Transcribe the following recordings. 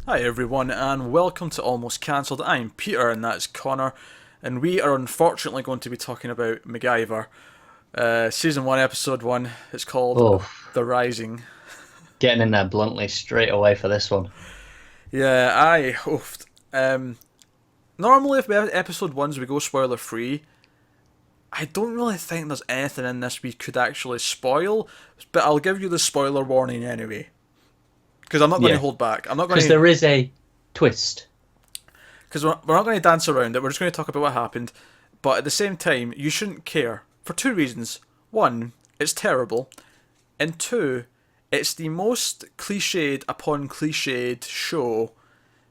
Hi everyone, and welcome to Almost Cancelled. I'm Peter, and that's Connor, and we are unfortunately going to be talking about MacGyver, season one, episode one. It's called Oh, The Rising. getting in there bluntly straight away for this one. Yeah, I hoofed. Normally, if episode ones we go spoiler free, I don't really think there's anything in this we could actually spoil, but I'll give you the spoiler warning anyway, because I'm not going to Yeah, hold back. I'm not because going to there is a twist. because we're not going to dance around it. We're just going to talk about what happened. But at the same time, you shouldn't care for two reasons. One, it's terrible, and two, it's the most cliched upon cliched show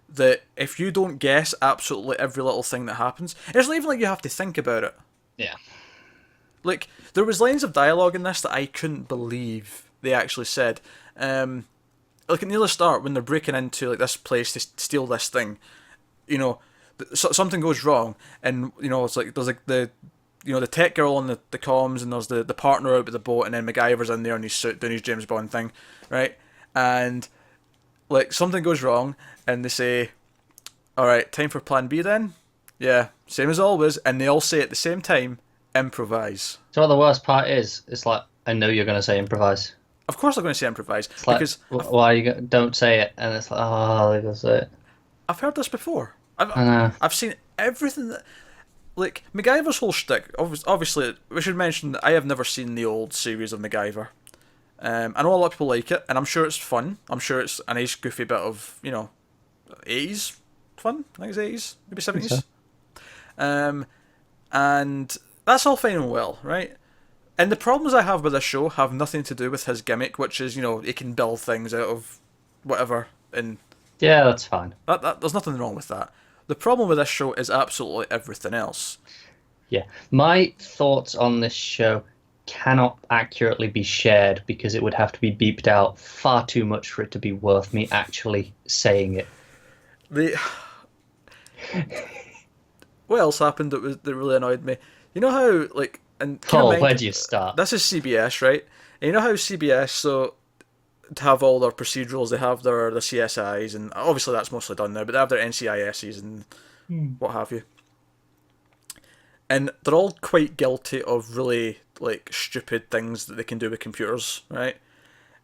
that if you don't guess absolutely every little thing that happens, it's not even like you have to think about it. Yeah. Like there was lines of dialogue in this that I couldn't believe they actually said. Like near the start when they're breaking into like this place to steal this thing, you know, something goes wrong, and it's like there's like the tech girl on the comms, and there's the partner out with the boat, and then MacGyver's in there in his suit doing his James Bond thing, right? And like something goes wrong, and they say, "All right, time for Plan B then." Yeah, same as always, and they all say at the same time, "Improvise." So what the worst part is, it's like I know you're going to say improvise. Of course, they're going to say improvise It's like because why don't say it, and it's like they're going to say it. I've heard this before. I've I know. I've seen everything that like MacGyver's whole shtick. Obviously, we should mention that I have never seen the old series of MacGyver. I know a lot of people like it, and I'm sure it's fun. I'm sure it's a nice, goofy bit of 80s fun. I think it's 80s, maybe I think so. 70s. Um, and that's all fine and well, right? And the problems I have with this show have nothing to do with his gimmick, which is he can build things out of whatever, and Yeah, that's fine. there's nothing wrong with that. The problem with this show is absolutely everything else. Yeah, my thoughts on this show cannot accurately be shared because it would have to be beeped out far too much for it to be worth me actually saying it. The What else happened that really annoyed me? You know how like and keep in Oh, where mind do you start? this is CBS, right? And you know how CBS to have all their procedurals, they have their CSIs, and obviously that's mostly done now, but they have their NCISs and what have you. And they're all quite guilty of really like stupid things that they can do with computers, right?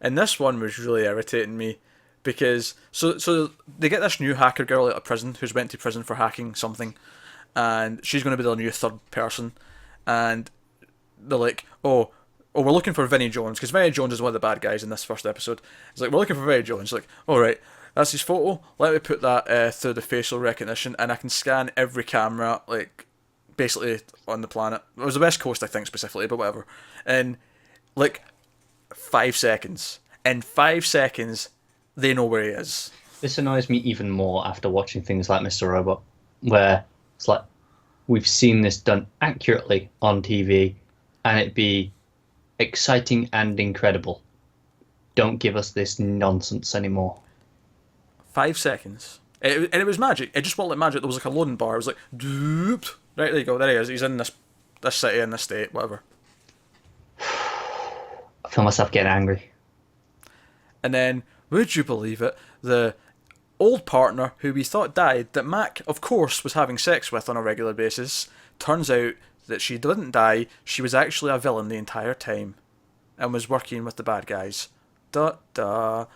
And this one was really irritating me because so they get this new hacker girl out of prison who's went to prison for hacking something, and she's going to be the new third person, and they're like, oh, we're looking for Vinnie Jones because Vinnie Jones is one of the bad guys in this first episode. It's like we're looking for Vinnie Jones. Like, all right, that's his photo. Let me put that through the facial recognition, and I can scan every camera like basically on the planet. It was the West Coast, I think specifically, but whatever. And like 5 seconds. In 5 seconds, they know where he is. This annoys me even more after watching things like Mr. Robot, where it's like we've seen this done accurately on TV and it be exciting and incredible. Don't give us this nonsense anymore. 5 seconds. And it was magic. It just wasn't like magic. There was like a loading bar. It was like, doop. Right, there you go. There he is. He's in this city, in this state, whatever. I feel myself getting angry. And then, would you believe it? The old partner who we thought died, that Mac, of course, was having sex with on a regular basis, turns out that she didn't die. She was actually a villain the entire time and was working with the bad guys. Da da.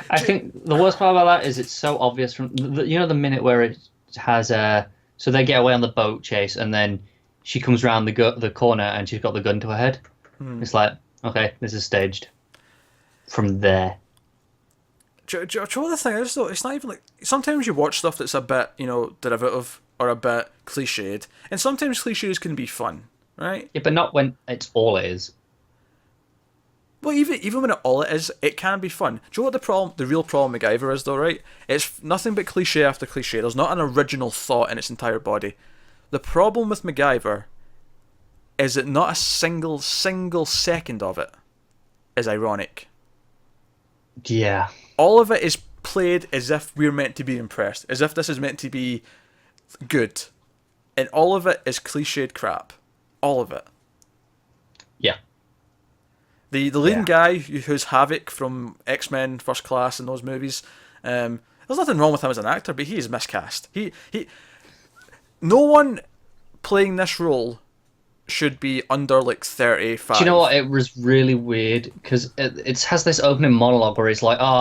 I think the worst part about that is it's so obvious from the minute where it has so they get away on the boat chase and then she comes around the corner and she's got the gun to her head. It's like, okay, this is staged from there. Do you know what the thing is though? It's not even like sometimes you watch stuff that's a bit derivative or a bit cliched, and sometimes cliches can be fun, right? Yeah, but not when it's all it is. Well, even when all it is, it can be fun. Do you know what the real problem with MacGyver is, though? Right? It's nothing but cliche after cliche. There's not an original thought in its entire body. The problem with MacGyver is that not a single second of it is ironic. Yeah. All of it is played as if we're meant to be impressed, as if this is meant to be good, and all of it is cliched crap. All of it. Yeah. The leading guy who's Havoc from X-Men First Class and those movies. There's nothing wrong with him as an actor, but he is miscast. No one playing this role should be under like 35. Do you know what? It was really weird because it has this opening monologue where he's like, "Oh,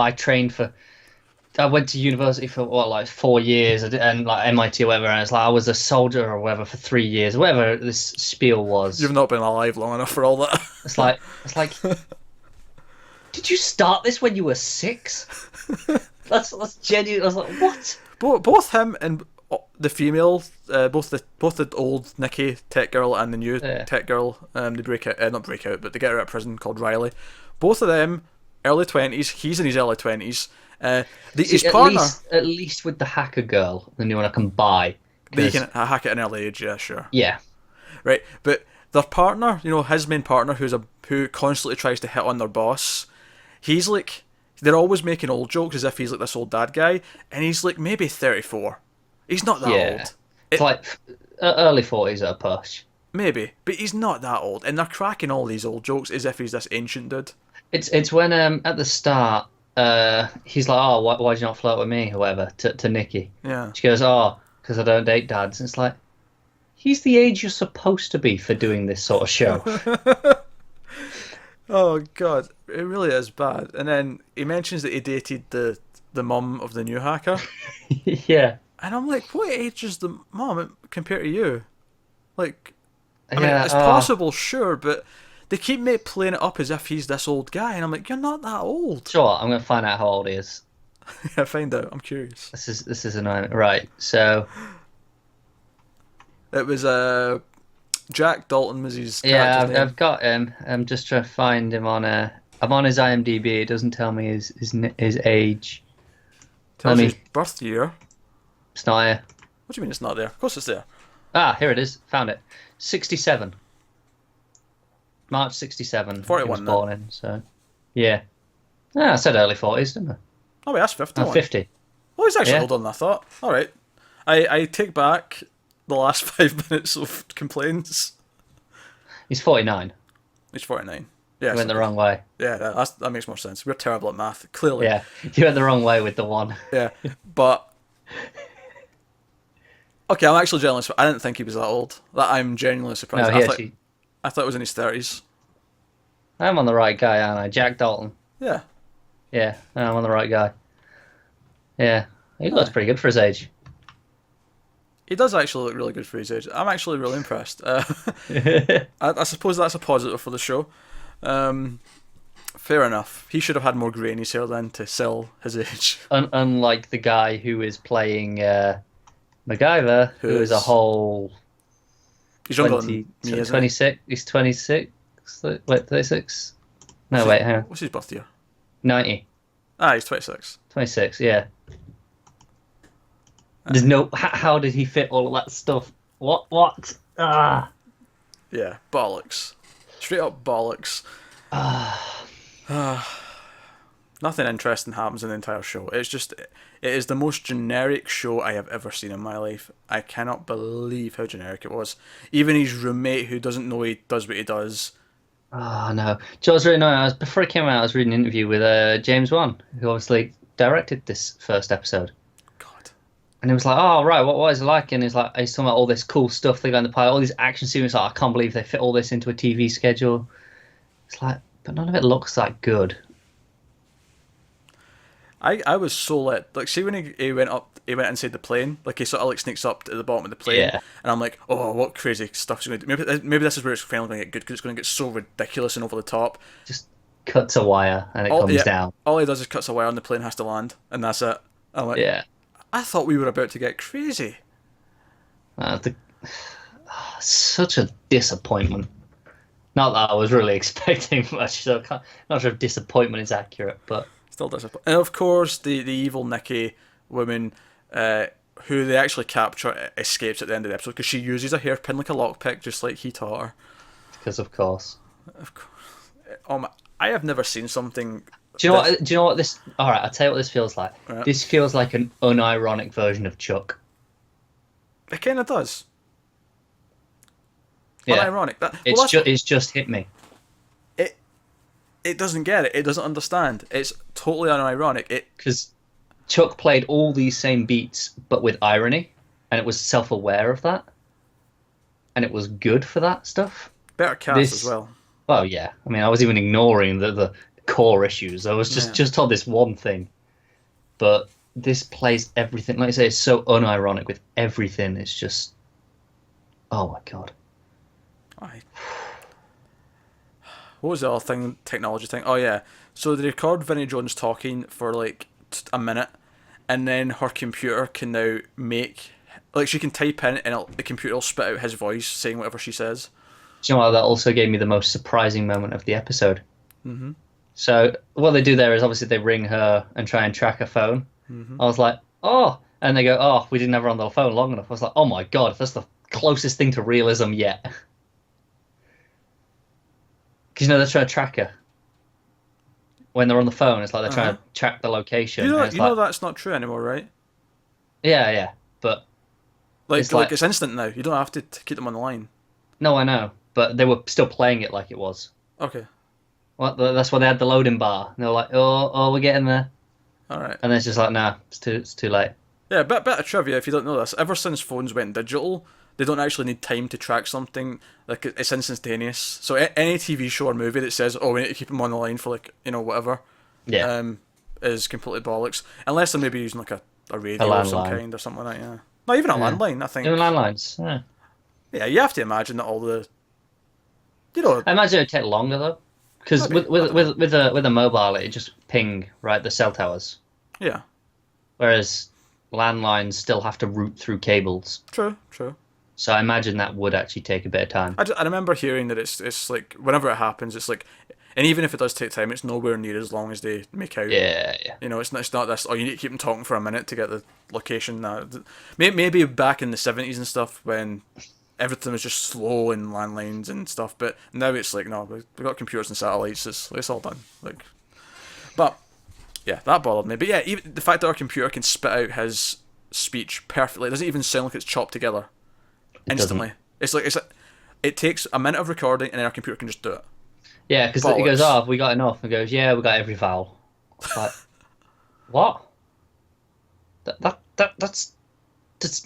I went to university for like 4 years and like MIT or whatever, and it's like I was a soldier or whatever for 3 years, whatever this spiel was." You've not been alive long enough for all that. It's like, did you start this when you were 6? That's genuine. I was like, what? Both him and the female, both the old Nikki tech girl and the new tech girl, they break out, not break out, but they get her out of prison, called Riley. Both of them early 20s. He's in his early 20s. His partner, at least with the hacker girl, the new one I can buy. They can hack at an early age, yeah, sure. Yeah. Right, but their partner, his main partner, who constantly tries to hit on their boss, he's like, they're always making old jokes as if he's like this old dad guy, and he's like maybe 34. He's not that old. It's like early 40s at a push. Maybe, but he's not that old, and they're cracking all these old jokes as if he's this ancient dude. It's when at the start, he's like, "Oh, why'd you not flirt with me?" or whatever, to Nikki. Yeah. She goes, "Oh, because I don't date dads." And it's like, he's the age you're supposed to be for doing this sort of show. Oh god, it really is bad. And then he mentions that he dated the mum of the new hacker. Yeah. And I'm like, what age is the mum compared to you? Like, I mean, Yeah, it's possible, sure, but they keep playing it up as if he's this old guy, and I'm like, you're not that old. Sure, I'm gonna find out how old he is. Yeah, find out. I'm curious. This is annoying. Right, so it was Jack Dalton was his yeah, name. I've got him. I'm just trying to find him on I'm on his IMDb. It doesn't tell me his age. Tells you his birth year. It's not here. What do you mean it's not there? Of course it's there. Ah, here it is. Found it. 67. March 67. 41 he was born in, so yeah. Ah, I said early 40s, didn't I? Oh wait, that's 50. 50. Oh, he's actually older than I thought. All right, I take back the last 5 minutes of complaints. He's 49. He's 49. Yeah, you went the wrong way. Yeah, that makes more sense. We're terrible at math, clearly. Yeah, you went the wrong way with the one. Yeah, but okay, I'm actually genuinely surprised. I didn't think he was that old. I'm genuinely surprised. No, I thought it was in his 30s. I'm on the right guy, aren't I? Jack Dalton. Yeah. Yeah, I'm on the right guy. Yeah, he looks pretty good for his age. He does actually look really good for his age. I'm actually really impressed. I suppose that's a positive for the show. Fair enough. He should have had more grey in his hair then to sell his age. Unlike the guy who is playing MacGyver, who is a whole... He's younger than me, isn't 26. He's 26? Wait, 36? No, wait, hang on. What's his birth year? 90. Ah, he's 26. 26, yeah. There's no... How did he fit all of that stuff? What? Ah. Yeah, bollocks. Straight up bollocks. Nothing interesting happens in the entire show. It is the most generic show I have ever seen in my life. I cannot believe how generic it was. Even his roommate, who doesn't know he does what he does. Oh, no. Joe, was really annoying. Before it came out, I was reading an interview with James Wan, who obviously directed this first episode. God. And he was like, oh, right, what is it like? And he's talking about all this cool stuff they got in the pilot, all these action scenes. Like, I can't believe they fit all this into a TV schedule. It's like, but none of it looks that good. I was so lit. Like, see when he went inside the plane, like he sort of like sneaks up to the bottom of the plane, yeah. And I'm like, oh, what crazy stuff's going to do? Maybe this is where it's finally going to get good, because it's going to get so ridiculous and over the top. Just cuts a wire and it comes down. All he does is cuts a wire and the plane has to land, and that's it. I'm like, yeah. I thought we were about to get crazy. Such a disappointment. Not that I was really expecting much, so not sure if disappointment is accurate, but... Still disappointed. And of course, the evil Nikki woman, who they actually capture, escapes at the end of the episode, because she uses a hairpin like a lockpick, just like he taught her. Because of course. Of course. I have never seen something... Do you know what this... Alright, I'll tell you what this feels like. Right. This feels like an unironic version of Chuck. It kind of does. Yeah. Unironic. It's just hit me. it doesn't get it. It doesn't understand. It's totally unironic. Because Chuck played all these same beats, but with irony, and it was self-aware of that, and it was good for that stuff. Better cast as well. Well, yeah. I mean, I was even ignoring the core issues. I was just told this one thing, but this plays everything. Like I say, it's so unironic with everything. It's just, oh my god. What was the other thing? Technology thing. Oh yeah. So they record Vinnie Jones talking for like a minute, and then her computer can now make, like, she can type in and the computer will spit out his voice saying whatever she says. Do you know what? That also gave me the most surprising moment of the episode. Mm-hmm. So what they do there is obviously they ring her and try and track her phone. Mm-hmm. I was like, oh, and they go, oh, we didn't have her on the phone long enough. I was like, oh my god, that's the closest thing to realism yet. Because they're trying to track her. When they're on the phone, it's like they're trying to track the location. You know that's not true anymore, right? Yeah, but like it's instant now. You don't have to keep them on the line. No, I know, but they were still playing it like it was. Okay. Well, that's why they had the loading bar. And they were like, oh, we're getting there. All right. And then it's just like, nah, it's too late. Yeah, bit of trivia if you don't know this. Ever since phones went digital, they don't actually need time to track something. Like, it's instantaneous. So any TV show or movie that says, oh, we need to keep them on the line for, like, whatever, is completely bollocks. Unless they're maybe using, like, a radio of some kind or something like that, yeah. Not even a landline, I think. Even landlines, yeah. Yeah, you have to imagine that all the... I imagine it would take longer, though. Because with a mobile, it just ping, right, the cell towers. Yeah. Whereas landlines still have to route through cables. True. So I imagine that would actually take a bit of time. I remember hearing that it's like, whenever it happens, it's like, and even if it does take time, it's nowhere near as long as they make out. Yeah. It's not this, oh, you need to keep them talking for a minute to get the location. Maybe back in the 70s and stuff when everything was just slow and landlines and stuff, but now it's like, no, we've got computers and satellites, it's all done. Like, but yeah, that bothered me. But yeah, even the fact that our computer can spit out his speech perfectly, it doesn't even sound like it's chopped together instantly. It's like it takes a minute of recording and then our computer can just do it. Yeah, because it goes, oh, have we got enough? And it goes, yeah, we got every vowel. Like, what? That's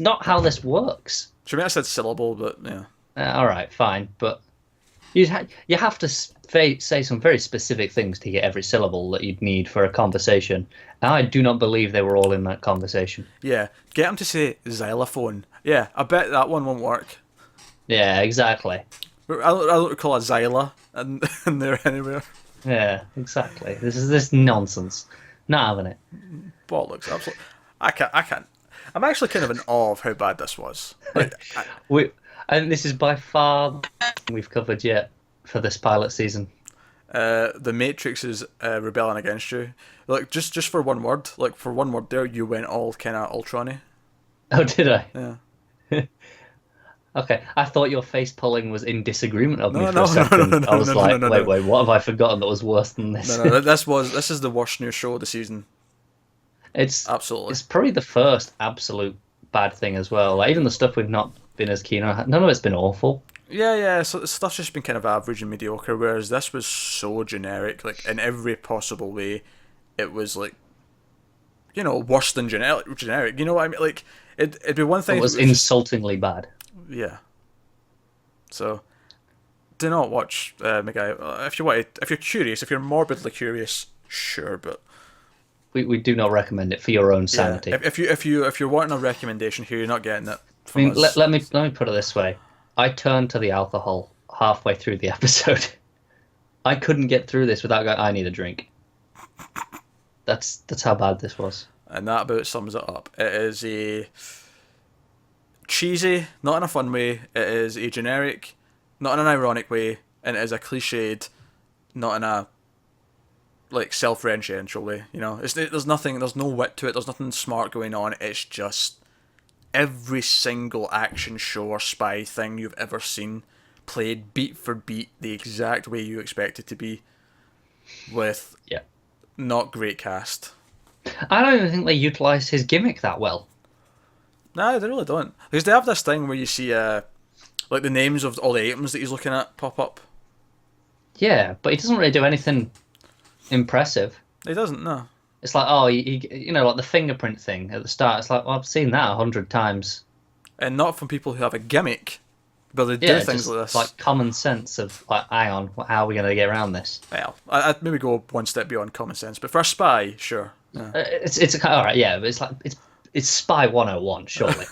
not how this works. Sure, I said syllable, but yeah. All right, fine, but you have to say some very specific things to get every syllable that you'd need for a conversation. And I do not believe they were all in that conversation. Yeah, get them to say xylophone. Yeah, I bet that one won't work. Yeah, exactly. I don't recall a xyla in there anywhere. Yeah, exactly. This is this nonsense. Not having it. Bollocks, absolutely. I can't. I'm actually kind of in awe of how bad this was. Like, and this is by far the best we've covered yet for this pilot season. The Matrix is rebelling against you. Like just for one word, there, you went all kind of Ultron-y. Oh, did I? Yeah. Okay, I thought your face pulling was in disagreement of me for a second. I was like, wait, what have I forgotten that was worse than this? No, this is the worst new show of the season. It's absolutely. It's probably the first absolute bad thing as well. Like, even the stuff we've not been as keen on, none of it's been awful. Yeah. So the stuff's just been kind of average and mediocre. Whereas this was so generic, like in every possible way. It was like, worse than generic. You know what I mean? Like it'd be one thing. It was insultingly bad. Yeah. So, do not watch MacGyver. If you're curious, if you're morbidly curious, sure, but we do not recommend it for your own sanity. Yeah. If you're wanting a recommendation here, you're not getting it. Let me put it this way: I turned to the alcohol halfway through the episode. I couldn't get through this without going, I need a drink. That's how bad this was. And that about sums it up. It is a cheesy, not in a fun way. It is a generic, not in an ironic way, and it is a cliched, not in a self-referential way. There's no wit to it. There's nothing smart going on. It's just every single action show or spy thing you've ever seen, played beat for beat the exact way you expect it to be, with not great cast. I don't even think they utilised his gimmick that well. No, they really don't. Because they have this thing where you see the names of all the items that he's looking at pop up. Yeah, but he doesn't really do anything impressive. He doesn't, no. It's like, oh, you know, like the fingerprint thing at the start. It's like, well, I've seen that 100 times. And not from people who have a gimmick, but they do Yeah, things just like this. like common sense of like, hang on, how are we going to get around this? Well, I'd maybe go one step beyond common sense, but for a spy, sure. Yeah. It's a, all right, yeah, but it's like it's Spy 101, surely.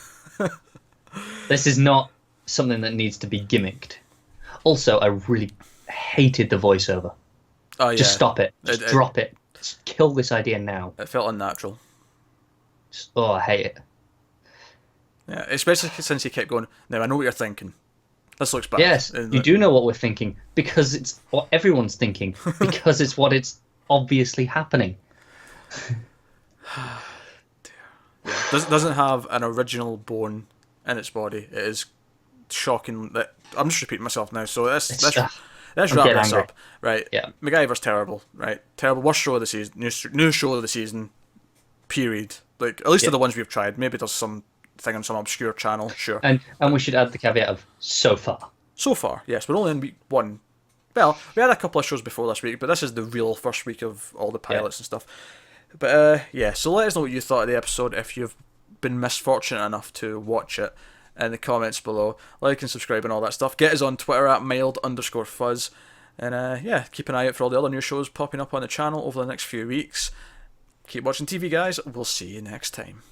This is not something that needs to be gimmicked. Also, I really hated the voiceover. Oh yeah. Just stop it. Just drop it. Just kill this idea now. It felt unnatural. Oh, I hate it. Yeah, especially since he kept going, now I know what you're thinking. This looks bad. Yes, you do know what we're thinking because it's what everyone's thinking because it's what it's obviously happening. Yeah, doesn't have an original bone in its body. It is shocking. That I'm just repeating myself now. So let's wrap this up. Right. Yeah. MacGyver's terrible. Right. Terrible. Worst show of the season. New show of the season. Period. Like at least of the ones we've tried. Maybe there's some thing on some obscure channel. Sure. And we should add the caveat of so far. So far, yes. We're only in week 1. Well, we had a couple of shows before this week, but this is the real first week of all the pilots and stuff. But yeah, so let us know what you thought of the episode if you've been misfortunate enough to watch it in the comments below. Like and subscribe and all that stuff. Get us on Twitter at mild_fuzz. And yeah, keep an eye out for all the other new shows popping up on the channel over the next few weeks. Keep watching TV, guys. We'll see you next time.